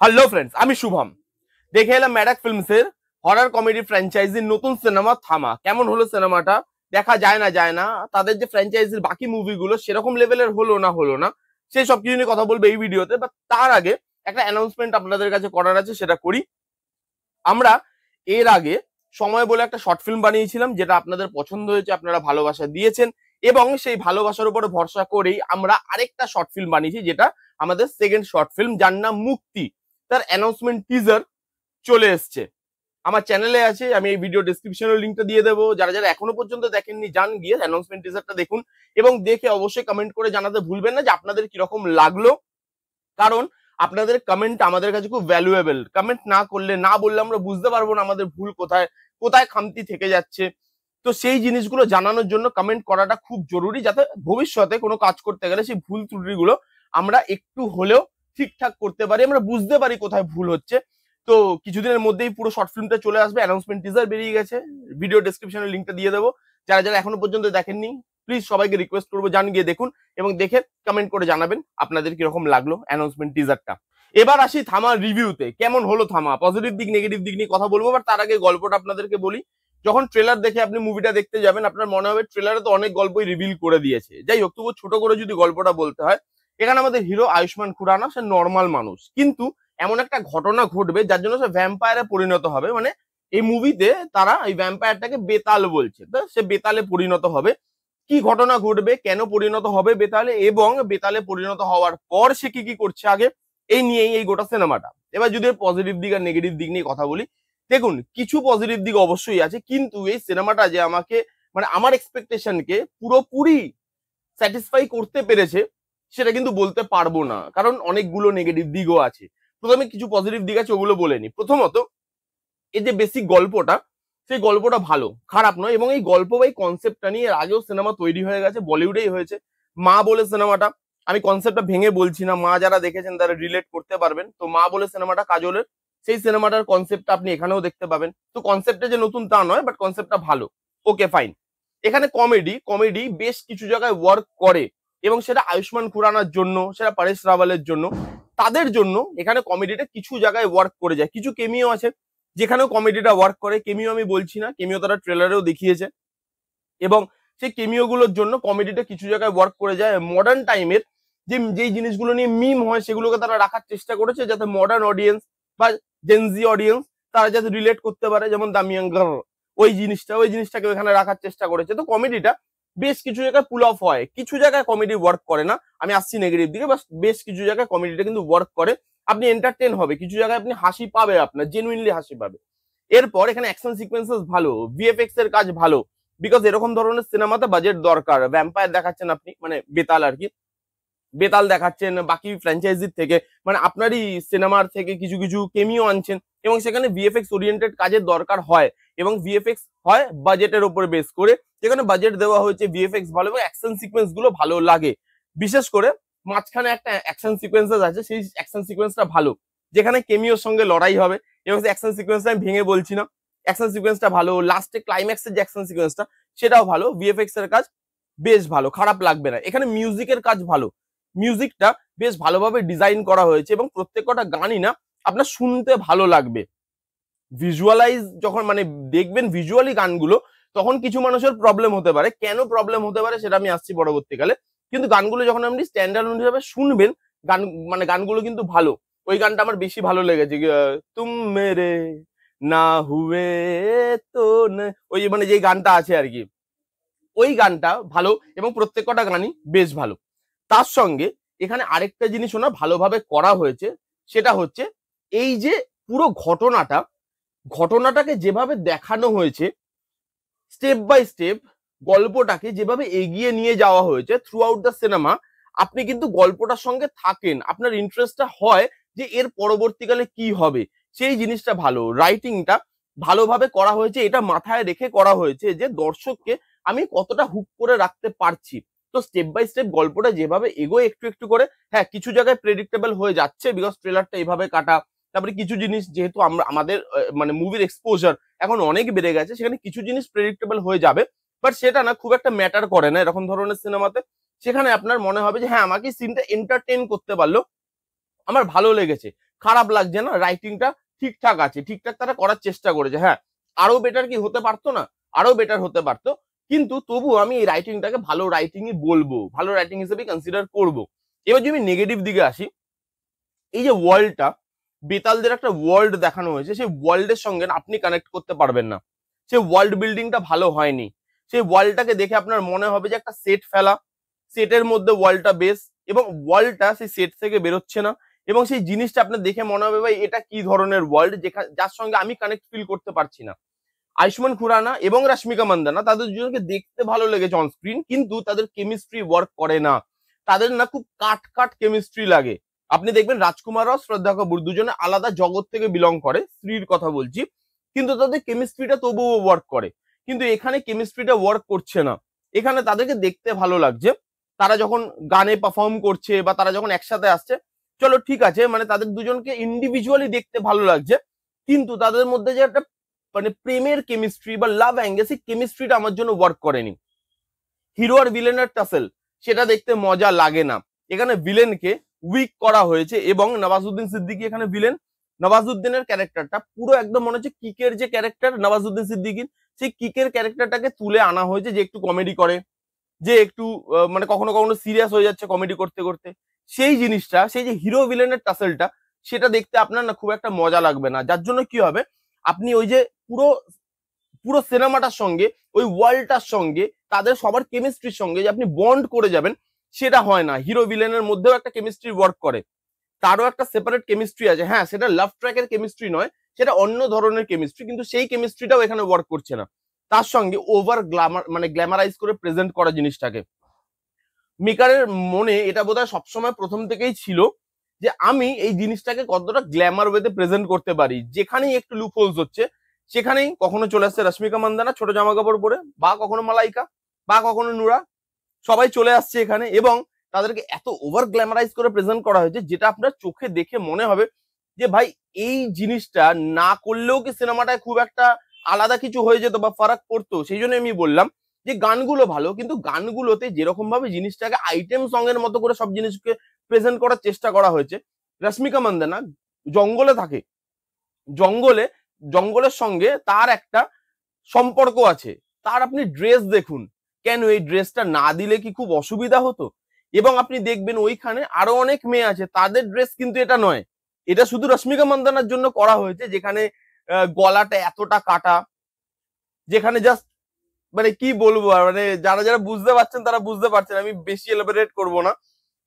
Hello friends, আমি শুভম। দেখে এলাম ম্যাডাক ফিল্মসের হরর কমেডি ফ্র্যাঞ্চাইজির নতুন সিনেমা থামা। কেমন হলো সিনেমাটা? দেখা যায় না তাদের যে ফ্র্যাঞ্চাইজির বাকি মুভিগুলো সেরকম লেভেলের হলো না সেই সব কিছু নিয়ে কথা বলবো এই ভিডিওতে। বাট তার আগে একটা অ্যানাউন্সমেন্ট আপনাদের কাছে করার আছে, সেটা করি। আমরা এর আগে সময় বলে একটা শর্ট ফিল্ম বানিয়েছিলাম, যেটা আপনাদের পছন্দ হয়েছে, আপনারা ভালোবাসা দিয়েছেন, এবং সেই ভালোবাসার উপরে ভরসা করেই আমরা আরেকটা শর্ট ফিল্ম বানিয়েছি, যেটা আমাদের সেকেন্ড শর্ট ফিল্ম, যার নাম মুক্তি। তার অ্যানাউন্সমেন্ট টিজার চলে এসছে, আমার চ্যানেলে আছে। আমি এই ভিডিও ডেসক্রিপশনের লিঙ্কটা দিয়ে দেবো। যারা যারা এখনো পর্যন্ত দেখেননি, যান গিয়ে অ্যানাউন্সমেন্ট টিজারটা দেখুন, এবং দেখে অবশ্যই কমেন্ট করে জানাতে ভুলবেন না যে আপনাদের কিরকম লাগলো। কারণ আপনাদের কমেন্ট আমাদের কাছে খুব ভ্যালুয়েবল। কমেন্ট না করলে, না বললে আমরা বুঝতে পারবো না আমাদের ভুল কোথায়, কোথায় খামতি থেকে যাচ্ছে। তো সেই জিনিসগুলো জানানোর জন্য কমেন্ট করাটা খুব জরুরি, যাতে ভবিষ্যতে কোনো কাজ করতে গেলে সেই ভুল ত্রুটিগুলো আমরা একটু হলেও ঠিকঠাক করতে পারি, আমরা বুঝতে পারি কোথায় ভুল হচ্ছে। তো কিছুদিনের মধ্যেই পুরো শর্ট ফিল্মটা চলে আসবে, অ্যানাউন্সমেন্ট টিজার বেরিয়ে গেছে, ভিডিও ডেসক্রিপশনের লিঙ্কটা দিয়ে দেবো। যারা যারা এখনো পর্যন্ত দেখেননি, প্লিজ সবাইকে রিকোয়েস্ট করবো যান গিয়ে দেখুন, এবং দেখে কমেন্ট করে জানাবেন আপনাদের কিরকম লাগলো অ্যানাউন্সমেন্ট টিজারটা। এবার আসি থামার রিভিউতে। কেমন হলো থামা, পজিটিভ দিক নেগেটিভ দিক নিয়ে কথা বলবো। বাট তার আগে গল্পটা আপনাদেরকে বলি। যখন ট্রেলার দেখে আপনি মুভিটা দেখতে যাবেন, আপনার মনে হবে ট্রেলারে তো অনেক গল্পই রিভিল করে দিয়েছে। যাই হোক, তবু ছোট করে যদি গল্পটা বলতে হয়, এখানে আমাদের হিরো আয়ুষ্মান খুরানা, সে নর্মাল মানুষ, কিন্তু এমন একটা ঘটনা ঘটবে যার জন্য সে ভ্যাম্পায়ারে পরিণত হবে। মানে এই মুভিতে তারা এই ভ্যাম্পায়ারটাকে বেতাল বলছে, তো সে বেতালে পরিণত হবে। কি ঘটনা ঘটবে, কেন পরিণত হবে বেতালে, এবং বেতালে পরিণত হওয়ার পর সে কি কি করছে আগে, এই নিয়েই এই গোটা সিনেমাটা। এবার যদি পজিটিভ দিক আর নেগেটিভ দিক নিয়ে কথা বলি, দেখুন কিছু পজিটিভ দিক অবশ্যই আছে, কিন্তু এই সিনেমাটা যে আমাকে, মানে আমার এক্সপেকটেশনকে পুরোপুরি স্যাটিসফাই করতে পেরেছে সেটা কিন্তু বলতে পারবো না, কারণ অনেকগুলো নেগেটিভ দিকও আছে। প্রথমে কিছু পজিটিভ দিক আছে, ওগুলো বলে নি। প্রথমত, এই যে বেসিক গল্পটা, সেই গল্পটা ভালো, খারাপ নয়। এবং এই গল্প বা এই কনসেপ্টটা নিয়ে এর আগেও সিনেমা তৈরি হয়ে গেছে, বলিউডেই হয়েছে। মা বলে সিনেমাটা, আমি কনসেপ্টটা ভেঙে বলছি না, মা যারা দেখেছেন তারা রিলেট করতে পারবেন। তো মা বলে সিনেমাটা কাজলের, সেই সিনেমাটার কনসেপ্টটা আপনি এখানেও দেখতে পাবেন। তো কনসেপ্টটা যে নতুন তা নয়, বাট কনসেপ্টটা ভালো, ওকে ফাইন। এখানে কমেডি কমেডি বেশ কিছু জায়গায় ওয়ার্ক করে, এবং সেটা আয়ুষ্মান খুরানার জন্য, সেটা পরেশ রাওয়ালের জন্য, তাদের জন্য এখানে কমেডিটা কিছু জায়গায় ওয়ার্ক করে যায়। কিছু কেমিও আছে যেখানেও কমেডিটা ওয়ার্ক করে। কেমিও আমি বলছি না, কেমিও তারা ট্রেলারেও দেখিয়েছে, এবং সেই কেমিও গুলোর জন্য কমেডিটা কিছু জায়গায় ওয়ার্ক করে যায়। মডার্ন টাইমের যেই জিনিসগুলো নিয়ে মিম হয় সেগুলোকে তারা রাখার চেষ্টা করেছে, যাতে মডার্ন অডিয়েন্স বা জেনজি অডিয়েন্স তারা যাতে রিলেট করতে পারে, যেমন দামিয়াঙ্গার ওই জিনিসটাকে এখানে রাখার চেষ্টা করেছে। তো কমেডিটা বেশ কিছু জায়গায় পুল অফ হয়, কিছু জায়গায় কমেডি ওয়ার্ক করে না। আমি আসছি নেগেটিভ দিকে, বাস বেশ কিছু জায়গায় কমেডিটা কিন্তু ওয়ার্ক করে, আপনি এন্টারটেন হবে, কিছু জায়গায় আপনি হাসি পাবে, আপনার জেনুইনলি হাসি পাবে। এরপর এখানে অ্যাকশন সিকোয়েন্সেস ভালো, ভিএফএক্স এর কাজ ভালো, বিকজ এরকম ধরনের সিনেমাতে বাজেট দরকার। ভ্যাম্পায়ার দেখাচ্ছেন আপনি, মানে বেতাল আর কি, বেতাল দেখাচ্ছেন বাকি ফ্র্যাঞ্চাইজির থেকে, মানে আপনারই সিনেমার থেকে কিছু কিছু কেমিও আনছেন, এবং সেখানে ভিএফএক্স ওরিয়েন্টেড কাজের দরকার হয়, এবং ভিএফএক্স হয় বাজেটের উপরে বেস করে। যেখানে বাজেট দেওয়া হয়েছে, ভিএফএক্স ভালো, এবং অ্যাকশন সিকোয়েন্স গুলো ভালো লাগে। বিশেষ করে মাঝখানে একটা অ্যাকশন সিকোয়েন্সেস আছে, সেই অ্যাকশন সিকোয়েন্সটা ভালো, যেখানে কেমিওর সঙ্গে লড়াই হবে, এবং সেই অ্যাকশন সিকোয়েন্সটা আমি ভেঙে বলছি না, অ্যাকশন সিকোয়েন্সটা ভালো। লাস্টে ক্লাইম্যাক্সের যে অ্যাকশন সিকোয়েন্সটা, সেটাও ভালো, ভিএফএক্স এর কাজ বেশ ভালো, খারাপ লাগবে না। এখানে মিউজিকের কাজ ভালো, মিউজিকটা বেশ ভালোভাবে ডিজাইন করা হয়েছে, এবং প্রত্যেকটা গানই না আপনার শুনতে ভালো লাগবে। ভিজুয়ালাইজ যখন মানে দেখবেন ভিজুয়ালি গানগুলো, তখন কিছু মানুষের প্রবলেম হতে পারে। কেন প্রবলেম হতে পারে সেটা আমি আসছি পরবর্তীকালে। কিন্তু গানগুলো যখন আপনি স্ট্যান্ডার্ড হিসাবে শুনবেন, গান মানে গানগুলো কিন্তু ভালো। ওই গানটা আমার বেশি ভালো লেগেছে, তুম মেরে না হুয়ে তো ওই মানে যে গানটা আছে আর কি, ওই গানটা ভালো, এবং প্রত্যেকটা গানই বেশ ভালো। তার সঙ্গে এখানে আরেকটা জিনিসও না ভালোভাবে করা হয়েছে, সেটা হচ্ছে এই যে পুরো ঘটনাটাকে যেভাবে দেখানো হয়েছে, স্টেপ বাই স্টেপ গল্পটাকে যেভাবে এগিয়ে নিয়ে যাওয়া হয়েছে থ্রু আউট দ্য সিনেমা, আপনি কিন্তু গল্পটার সঙ্গে থাকেন, আপনার ইন্টারেস্টটা হয় যে এর পরবর্তীকালে কি হবে। সেই জিনিসটা ভালো, রাইটিংটা ভালোভাবে করা হয়েছে, এটা মাথায় রেখে করা হয়েছে যে দর্শককে আমি কতটা হুক করে রাখতে পারছি। তো স্টেপ বাই স্টেপ গল্পটা যেভাবে এগোয় একটু একটু করে, হ্যাঁ কিছু জায়গায় প্রেডিক্টেবল হয়ে যাচ্ছে, বিকজ ট্রেলারটা এইভাবে কাটা। তারপরে কিছু জিনিস যেহেতু আমরা আমাদের মানে মুভির এক্সপোজার এখন অনেক বেড়ে গেছে, সেখানে কিছু জিনিস প্রেডিক্টেবল হয়ে যাবে, বাট সেটা না খুব একটা ম্যাটার করে না এরকম ধরনের সিনেমাতে। সেখানে আপনার মনে হবে যে হ্যাঁ আমাকে সিনটা এন্টারটেইন করতে পারলো, আমার ভালো লেগেছে, খারাপ লাগছে না, রাইটিংটা ঠিকঠাক আছে, ঠিকঠাক তারা করার চেষ্টা করেছে। হ্যাঁ, আরো বেটার কি হতে পারতো না, আরো বেটার হতে পারতো, কিন্তু তবু আমি এই রাইটিংটাকে ভালো রাইটিংই বলবো, ভালো রাইটিং হিসেবে কনসিডার করব। এবার যদি আমি নেগেটিভ দিকে আসি, এই যে ওয়ার্ল্ডটা, বেতালদের একটা ওয়ার্ল্ড দেখানো হয়েছে, সেই ওয়ার্ল্ডের সঙ্গে আপনি কানেক্ট করতে পারবেন না। সেই ওয়ার্ল্ড বিল্ডিংটা ভালো হয়নি। সেই ওয়ার্ল্ডটাকে দেখে আপনার মনে হবে যে একটা সেট ফেলা, সেটের মধ্যে ওয়ার্ল্ডটা বেস, এবং ওয়ার্ল্ডটা সেই সেট থেকে বেরোচ্ছে না, এবং সেই জিনিসটা আপনার দেখে মনে হবে ভাই এটা কি ধরনের ওয়ার্ল্ড, যার সঙ্গে আমি কানেক্ট ফিল করতে পারছি না। আয়ুষ্মান খুরানা এবং রশ্মিকা মান্দানা, তাদের দুজনকে দেখতে ভালো লেগেছে অন স্ক্রিন, কিন্তু তাদের কেমিস্ট্রি ওয়ার্ক করে না। তাদের না খুব কাট কাট কেমিস্ট্রি লাগে। আপনি দেখবেন রাজকুমার আর শ্রদ্ধা কাপুর দুজনে আলাদা জগৎ থেকে বিলং করে, স্ত্রীর কথা বলছি, কিন্তু তাদের কেমিস্ট্রিটা তবুও ওয়ার্ক করে। কিন্তু এখানে কেমিস্ট্রিটা ওয়ার্ক করছে না। এখানে তাদেরকে দেখতে ভালো লাগছে, তারা যখন গানে পারফর্ম করছে বা তারা যখন একসাথে আসছে, চলো ঠিক আছে, মানে তাদের দুজনকে ইন্ডিভিজুয়ালি দেখতে ভালো লাগছে, কিন্তু তাদের মধ্যে যে একটা মানে প্রেমের কেমিস্ট্রি বা লাভ অ্যাঙ্গেল, সেই কেমিস্ট্রিটা আমার জন্য ওয়ার্ক করেনি। হিরো আর ভিলেনের টাসেল, সেটা দেখতে মজা লাগে না। এখানে ভিলেনকে উইক করা হয়েছে, এবং নওয়াজুদ্দিন সিদ্দিকী এখানে ভিলেন। নওয়াজুদ্দিনের ক্যারেক্টারটা পুরো একদম মনে হচ্ছে কিকের যে ক্যারেক্টার নওয়াজুদ্দিন সিদ্দিকীর, সেই কিকের ক্যারেক্টারটাকে তুলে আনা হয়েছে, যে একটু কমেডি করে, যে একটু মানে কখনো কখনো সিরিয়াস হয়ে যাচ্ছে কমেডি করতে করতে। সেই জিনিসটা, সেই যে হিরো ভিলেনের টাসেলটা, সেটা দেখতে আপনার না খুব একটা মজা লাগবে না। যার জন্য কি হবে, আপনি ওই যে পুরো পুরো সিনেমাটার সঙ্গে, ওই ওয়ার্ল্ডটার সঙ্গে, তাদের সবার কেমিস্ট্রির সঙ্গে যে আপনি বন্ড করে যাবেন, সেটা হয় না। হিরো ভিলেনের মধ্যেও একটা কেমিস্ট্রি ওয়ার্ক করে, তারও একটা সেপারেট কেমিস্ট্রি আছে। হ্যাঁ, সেটা লাভ ট্র্যাকের কেমিস্ট্রি নয়, সেটা অন্য ধরনের কেমিস্ট্রি, কিন্তু সেই কেমিস্ট্রিটাও এখানে ওয়ার্ক করছে না। তার সঙ্গে ওভার গ্ল্যামার, মানে গ্ল্যামারাইজ করে প্রেজেন্ট করা জিনিসটাকে, মেকারের মনে এটা বোধহয় সবসময় প্রথম থেকেই ছিল যে আমি এই জিনিসটাকে কতটা গ্ল্যামার ওয়েতে প্রেজেন্ট করতে পারি। যেখানেই একটু লুপ হোলস হচ্ছে, সেখানেই কখনো চলে আসছে রশ্মিকা মান্দানা ছোট জামা কাপড় পরে, বা কখনো মালাইকা, বা কখনো নুরা, সবাই চলে আসছে এখানে, এবং তাদেরকে এত ওভার গ্ল্যামারাইজ করে প্রেজেন্ট করা হয়েছে, যেটা আপনার চোখে দেখে মনে হবে যে ভাই এই জিনিসটা না করলেও কি সিনেমাটায় খুব একটা আলাদা কিছু হয়ে যেত বা ফারাক পড়তো। সেই জন্য আমি বললাম যে গানগুলো ভালো, কিন্তু গানগুলোতে যেরকম ভাবে জিনিসটাকে আইটেম সং এর মতো করে সব জিনিসকে প্রেজেন্ট করার চেষ্টা করা হয়েছে। রশ্মিকা মান্দানা জঙ্গলে থাকে, জঙ্গলে, জঙ্গলের সঙ্গে তার একটা সম্পর্ক আছে। তার আপনি ড্রেস দেখুন, কেন এই ড্রেসটা না দিলে কি খুব অসুবিধা হতো? এবং আপনি দেখবেন ওইখানে আরো অনেক মেয়ে আছে, তাদের ড্রেস কিন্তু এটা নয়। এটা শুধু রশ্মিকা মান্দানার জন্য করা হয়েছে, যেখানে গলাটা এতটা কাটা, যেখানে জাস্ট মানে কি বলবো আর, মানে যারা যারা বুঝতে পারছেন তারা বুঝতে পারছেন, আমি বেশি এলাবোরেট করবো না।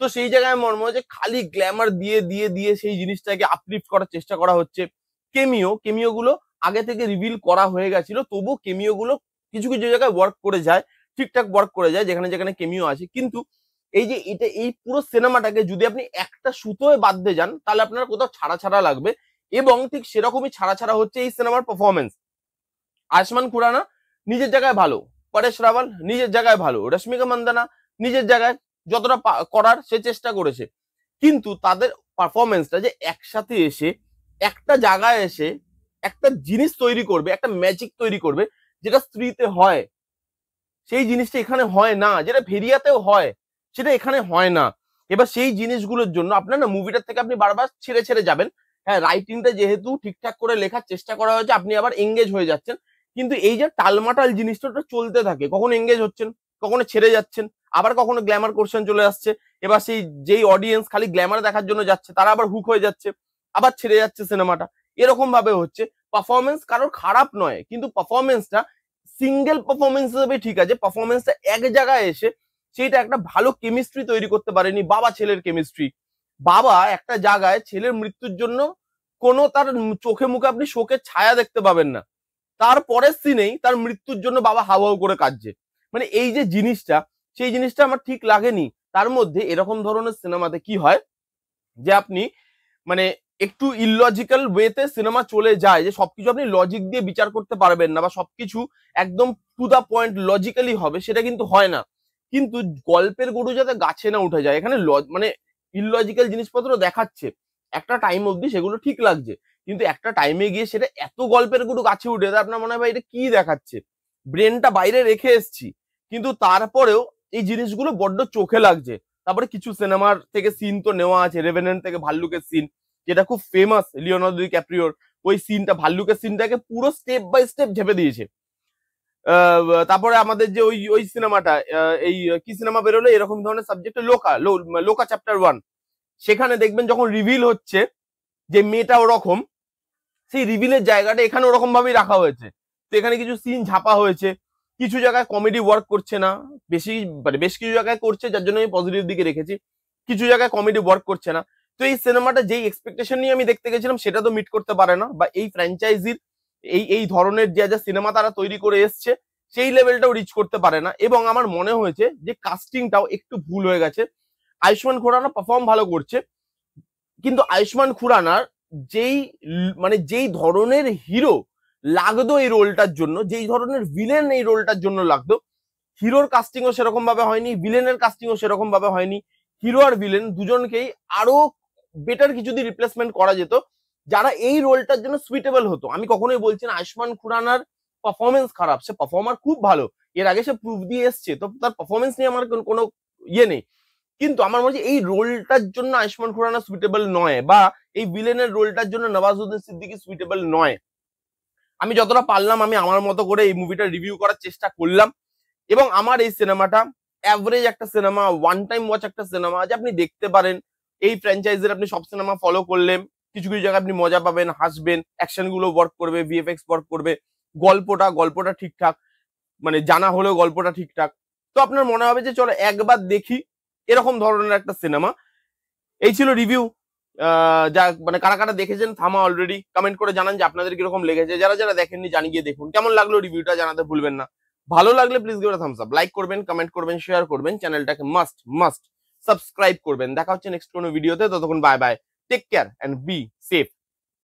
তো সেই জায়গায় মনে হয় যে খালি গ্ল্যামার দিয়ে দিয়ে দিয়ে সেই জিনিসটাকে আপলিফট করার চেষ্টা করা হচ্ছে। কেমিও গুলো আগে থেকে রিভিল করা হয়ে গেছিল, তবু কেমিও গুলো কিছু কিছু জায়গায় ওয়ার্ক করে যায়, ঠিকঠাক ওয়ার্ক করে যায় যেখানে যেখানে কেমিও আছে। কিন্তু এই যে এটা, এই পুরো সিনেমাটাকে যদি আপনি একটা সুতোয় বাঁধতে যান, তাহলে আপনার কোথাও ছাড়া ছাড়া লাগবে, এবং ঠিক সেরকমই ছাড়া ছাড়া হচ্ছে এই সিনেমার পারফরমেন্স। আয়ুষ্মান খুরানা নিজের জায়গায় ভালো, পরেশ রাওয়াল নিজের জায়গায় ভালো, রশ্মিকা মান্দানা নিজের জায়গায় যতটা করার সে চেষ্টা করেছে, কিন্তু তাদের পারফরমেন্সটা যে একসাথে এসে একটা জায়গায় এসে একটা জিনিস তৈরি করবে, একটা ম্যাজিক তৈরি করবে, যেটা স্ত্রীতে হয়, সেই জিনিসটা এখানে হয় না। যেটা ভেরিয়াতেও হয়, সেটা এখানে হয় না। এবার সেই জিনিসগুলোর জন্য আপনার না মুভিটার থেকে আপনি বারবার ছেড়ে ছেড়ে যাবেন। হ্যাঁ, রাইটিংটা যেহেতু ঠিকঠাক করে লেখার চেষ্টা করা হয়েছে, আপনি আবার এঙ্গেজ হয়ে যাচ্ছেন, কিন্তু এই যে টালমাটাল জিনিসটা ওটা চলতে থাকে, কখনো এঙ্গেজ হচ্ছেন, কখনো ছেড়ে যাচ্ছেন, আবার কখনো গ্ল্যামার কোশ্চেন চলে আসছে। এবার সেই যেই অডিয়েন্স খালি গ্ল্যামার দেখার জন্য যাচ্ছে, তারা আবার হুক হয়ে যাচ্ছে, আবার ছেড়ে যাচ্ছে সিনেমাটা, এরকম ভাবে হচ্ছে। পারফরমেন্স কারোর খারাপ নয়, কিন্তু পারফরমেন্সটা সিঙ্গেল পারফরমেন্স হিসেবে ঠিক আছে, পারফরমেন্সটা এক জায়গায় এসে সেইটা একটা ভালো কেমিস্ট্রি তৈরি করতে পারেনি। বাবা ছেলের কেমিস্ট্রি, বাবা একটা জায়গায় ছেলের মৃত্যুর জন্য কোনো তার চোখে মুখে আপনি শোকের ছায়া দেখতে পাবেন না, তারপরের সিনেই তার মৃত্যুর জন্য বাবা হাউ হাউ করে কাঁদছে। মানে এই যে জিনিসটা, সেই জিনিসটা আমার ঠিক লাগেনি। তার মধ্যে এরকম ধরনের সিনেমাতে কি হয় যে আপনি মানে একটু ইললজিক্যাল ওয়েতে সিনেমা চলে যায়, যে সবকিছু আপনি লজিক দিয়ে বিচার করতে পারবেন না, বা সবকিছু একদম টু দা পয়েন্ট লজিক্যালি হবে, সেটা কিন্তু হয় না। কিন্তু গল্পের গরু যাতে গাছে না উঠে যায়, এখানে মানে ইললজিক্যাল জিনিসপত্র দেখাচ্ছে, একটা টাইম অবধি সেগুলো ঠিক লাগছে, কিন্তু একটা টাইমে গিয়ে সেটা এত গল্পের গরু গাছে উঠে যায়, আপনার মনে হয় ভাই এটা কি দেখাচ্ছে, ব্রেনটা বাইরে রেখে এসছি, কিন্তু তারপরেও এই জিনিসগুলো বড্ড চোখে লাগছে। তারপরে কিছু সিনেমার থেকে সিন তো নেওয়া আছে, রেভেনেন্ট থেকে ভাল্লুকের সিন, যেটা খুব ফেমাস লিওনার্দো ডিক্যাপ্রিওর, ওই সিনটা, ভাল্লুকের সিনটাকে পুরো স্টেপ বাই স্টেপ ঢেপে দিয়েছে। তারপরে আমাদের যে ওই ওই সিনেমাটা, এই কি সিনেমা বেরোলো এরকম ধরনের সাবজেক্টে, লোকা চ্যাপ্টার 1, সেখানে দেখবেন যখন রিভিল হচ্ছে যে মেয়েটা ওরকম, সেই রিভিলের জায়গাটা এখানে ওরকম ভাবেই রাখা হয়েছে। তো এখানে কিছু সিন ঝাপা হয়েছে, কিছু জায়গায় কমেডি ওয়ার্ক করছে না, বেশ কিছু জায়গায় করছে, যার জন্য আমি পজিটিভ দিকে রেখেছি, কিছু জায়গায় কমেডি ওয়ার্ক করছে না। তো এই সিনেমাটা যেই এক্সপেকটেশন নিয়ে আমি দেখতে গেছিলাম সেটা তো মিট করতে পারে না, বা এই ফ্র্যাঞ্চাইজির এই ধরনের যা যা সিনেমা তারা তৈরি করে এসছে সেই লেভেলটাও রিচ করতে পারে না। এবং আমার মনে হয়েছে যে কাস্টিংটাও একটু ভুল হয়ে গেছে। আয়ুষ্মান খুরানা পারফর্ম ভালো করছে, কিন্তু আয়ুষ্মান খুরানার যেই ধরনের হিরো লাগতো এই রোলটার জন্য, যেই ধরনের ভিলেন এই রোলটার জন্য লাগতো, হিরোর কাস্টিংও সেরকম ভাবে হয়নি, ভিলেনের কাস্টিংও সেরকম ভাবে হয়নি। হিরো আর ভিলেন দুজনকেই আরো বেটার কিছু দিয়ে রিপ্লেসমেন্ট করা যেত, যারা এই রোলটার জন্য সুইটেবল হতো। আমি কখনোই বলছি না আয়ুষ্মান খুরানার পারফরমেন্স খারাপ, সে পারফর্মার খুব ভালো, এর আগে সে প্রুফ দিয়ে এসছে, তো তার পারফরমেন্স নিয়ে আমার কোনো ইয়ে নেই। কিন্তু আমার মনে হচ্ছে এই রোলটার জন্য আয়ুষ্মান খুরানা সুইটেবল নয়, বা এই ভিলেনের রোলটার জন্য নওয়াজুদ্দিন সিদ্দিকী সুইটেবল নয়। আমি যতটা পারলাম আমি আমার মতো করে এই মুভিটা রিভিউ করার চেষ্টা করলাম, এবং আমার এই সিনেমাটা অ্যাভারেজ একটা সিনেমা, ওয়ান টাইম ওয়াচ একটা সিনেমা, যে আপনি দেখতে পারেন। এই ফ্র্যাঞ্চাইজির আপনি সব সিনেমা ফলো করলে কিছু কিছু জায়গায় আপনি মজা পাবেন, হাসবেন, অ্যাকশন গুলো ওয়ার্ক করবে, ভিএফএক্স ওয়ার্ক করবে, গল্পটা ঠিকঠাক, মানে জানা হলেও গল্পটা ঠিকঠাক, তো আপনার মনে হবে যে চলো একবার দেখি, এরকম ধরনের একটা সিনেমা। এই ছিল রিভিউ। যা মানে কারা কারা দেখেছেন থামা অলরেডি কমেন্ট করে জানান যে আপনাদের কিরকম লেগেছে, যারা যারা দেখেননি জানিয়ে গিয়ে দেখুন কেমন লাগলো রিভিউটা, জানাতে ভুলবেন না। ভালো লাগলে please give Thums up, like করবেন, কমেন্ট করবেন, শেয়ার করবেন, চ্যানেলটাকে মাস্ট সাবস্ক্রাইব করবেন। দেখা হচ্ছে নেক্সট কোনো ভিডিওতে, ততক্ষণ bye bye, take care and be safe.